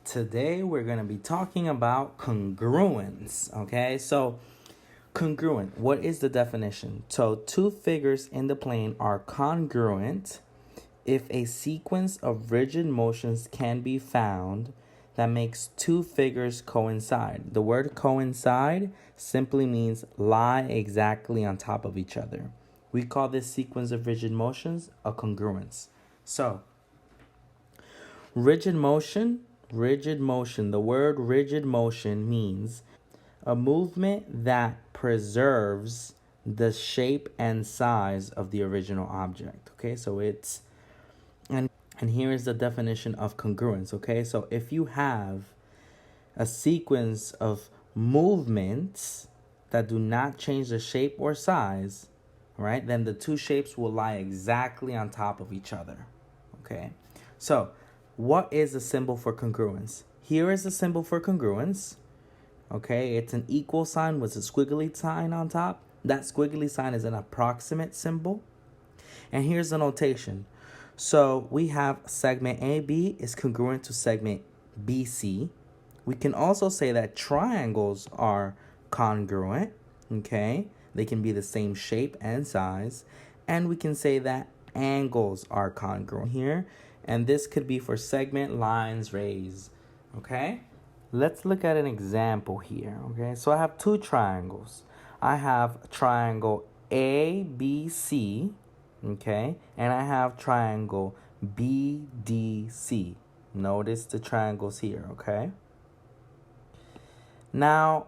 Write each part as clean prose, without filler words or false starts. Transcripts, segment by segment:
Today we're going to be talking about congruence, okay? So, congruent, what is the definition? So, two figures in the plane are congruent if a sequence of rigid motions can be found that makes two figures coincide. The word coincide simply means lie exactly on top of each other. We call this sequence of rigid motions a congruence. So, rigid motion, the word rigid motion means a movement that preserves the shape and size of the original object. Okay, so it's, and here is the definition of congruence. Okay, so if you have a sequence of movements that do not change the shape or size, right, then the two shapes will lie exactly on top of each other. Okay, so what is the symbol for congruence? Here is the symbol for congruence. Okay, it's an equal sign with a squiggly sign on top. That squiggly sign is an approximate symbol. And here's the notation. So we have segment AB is congruent to segment BC. We can also say that triangles are congruent, okay? They can be the same shape and size. And we can say that angles are congruent here. And this could be for segment, lines, rays, okay? Let's look at an example here, okay? So I have two triangles. I have triangle ABC, okay? And I have triangle BDC. Notice the triangles here, okay? Now,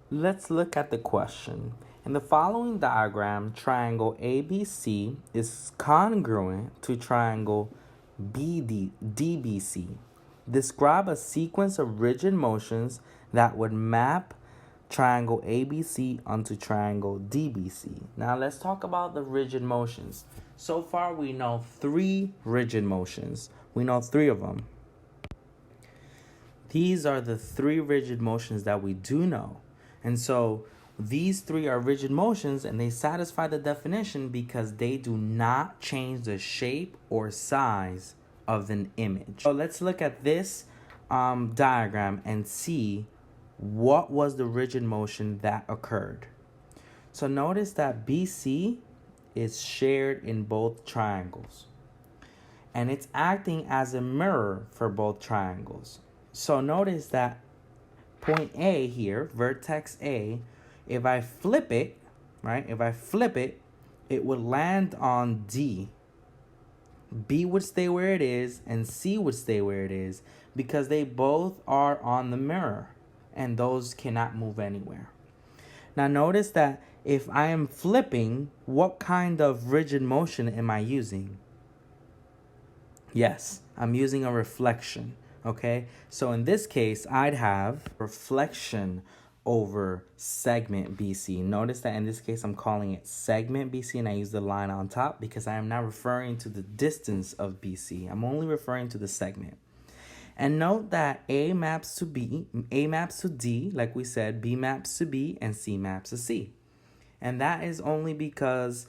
let's look at the question. In the following diagram, triangle ABC is congruent to triangle DBC. Describe a sequence of rigid motions that would map triangle ABC onto triangle DBC. Now let's talk about the rigid motions. So far we know three rigid motions. We know three of them. These are the three rigid motions that we do know. And so these three are rigid motions and they satisfy the definition because they do not change the shape or size of an image. So let's look at this diagram and see what was the rigid motion that occurred. So notice that BC is shared in both triangles and it's acting as a mirror for both triangles. So notice that point A here, vertex A, if I flip it, right, it would land on D. B would stay where it is and C would stay where it is because they both are on the mirror and those cannot move anywhere. Now notice that if I am flipping, what kind of rigid motion am I using? Yes, I'm using a reflection, okay? So in this case, I'd have reflection over segment BC. Notice that in this case, I'm calling it segment BC and I use the line on top because I am not referring to the distance of BC. I'm only referring to the segment. And note that A maps to B, A maps to D, like we said, B maps to B, and C maps to C. And that is only because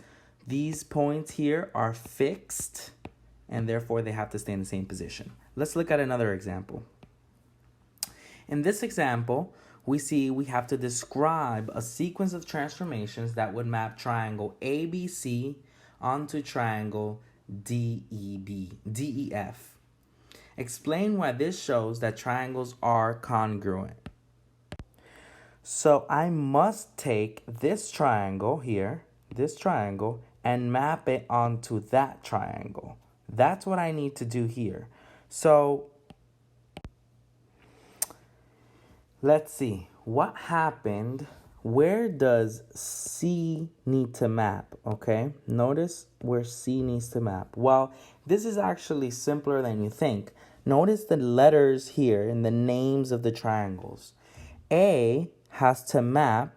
these points here are fixed and therefore they have to stay in the same position. Let's look at another example. In this example, we see we have to describe a sequence of transformations that would map triangle ABC onto triangle DEF. Explain why this shows that triangles are congruent. So I must take this triangle here, and map it onto that triangle. That's what I need to do here. So let's see what happened. Where does C need to map? Okay, notice where C needs to map. Well, this is actually simpler than you think. Notice the letters here in the names of the triangles. A has to map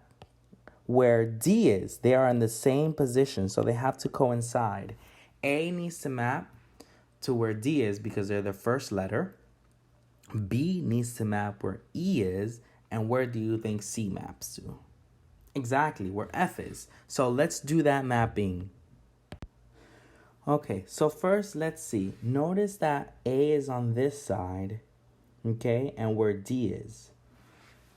where D is. They are in the same position, so they have to coincide. A needs to map to where D is because they're the first letter. B needs to map where E is, and where do you think C maps to? Exactly, where F is. So let's do that mapping. Okay, so first let's see. Notice that A is on this side okay, and where D is.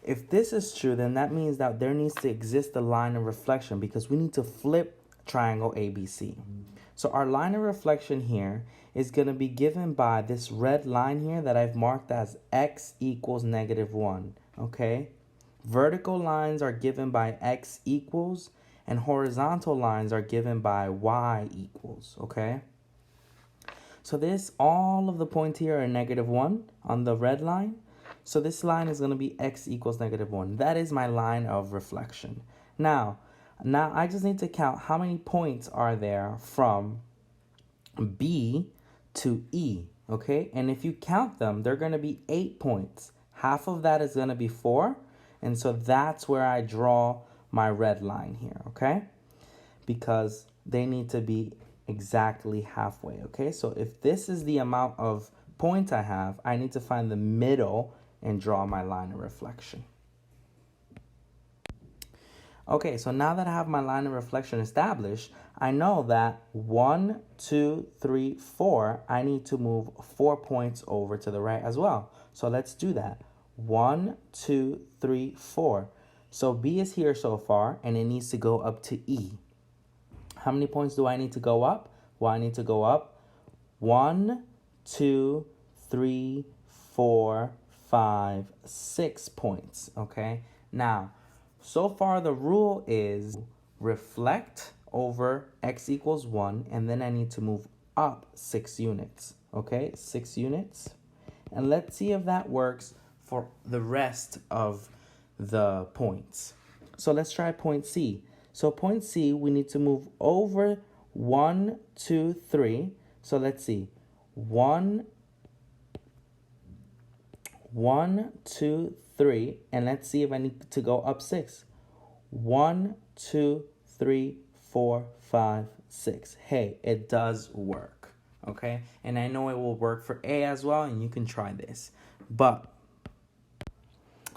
If this is true, then that means that there needs to exist a line of reflection because we need to flip triangle ABC. So our line of reflection here is going to be given by this red line here that I've marked as x equals -1, okay? Vertical lines are given by x equals, and horizontal lines are given by y equals, okay? So all of the points here are -1 on the red line. So this line is going to be x equals -1. That is my line of reflection. Now I just need to count how many points are there from B to E, okay? And if you count them, they're going to be 8 points. Half of that is going to be 4, and so that's where I draw my red line here, okay? Because they need to be exactly halfway, okay? So if this is the amount of points I have, I need to find the middle and draw my line of reflection. Okay, so now that I have my line of reflection established, I know that 1, 2, 3, 4, I need to move 4 points over to the right as well. So let's do that. 1, 2, 3, 4. So B is here so far, and it needs to go up to E. How many points do I need to go up? Well, I need to go up 1, 2, 3, 4, 5, 6 points, okay? Now, so far the rule is reflect over x equals 1, and then I need to move up 6 units, okay? 6 units. And let's see if that works for the rest of the points. So let's try point C. So point C, we need to move over 1, 2, 3. So let's see. 1, 2, 3. And let's see if I need to go up 6. 1, 2, 3, 4, 5, 6. Hey, it does work. Okay? And I know it will work for A as well, and you can try this.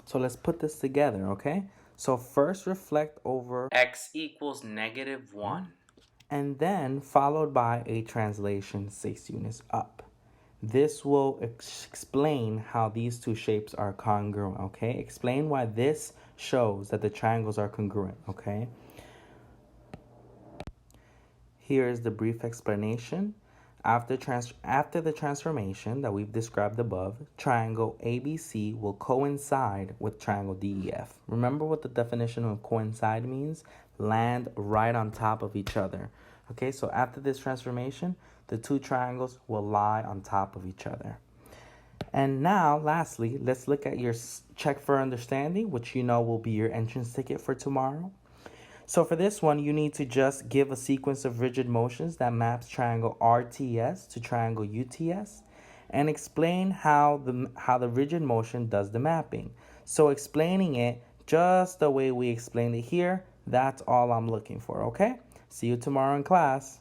So let's put this together, okay? So first reflect over x equals -1, and then followed by a translation 6 units up. This will explain how these two shapes are congruent, okay? Explain why this shows that the triangles are congruent, okay? Here is the brief explanation. After the transformation that we've described above, triangle ABC will coincide with triangle DEF. Remember what the definition of coincide means? Land right on top of each other. Okay, so after this transformation, the two triangles will lie on top of each other. And now, lastly, let's look at your check for understanding, which you know will be your entrance ticket for tomorrow. So for this one, you need to just give a sequence of rigid motions that maps triangle RTS to triangle UTS, and explain how the rigid motion does the mapping. So explaining it just the way we explained it here, that's all I'm looking for, okay? See you tomorrow in class.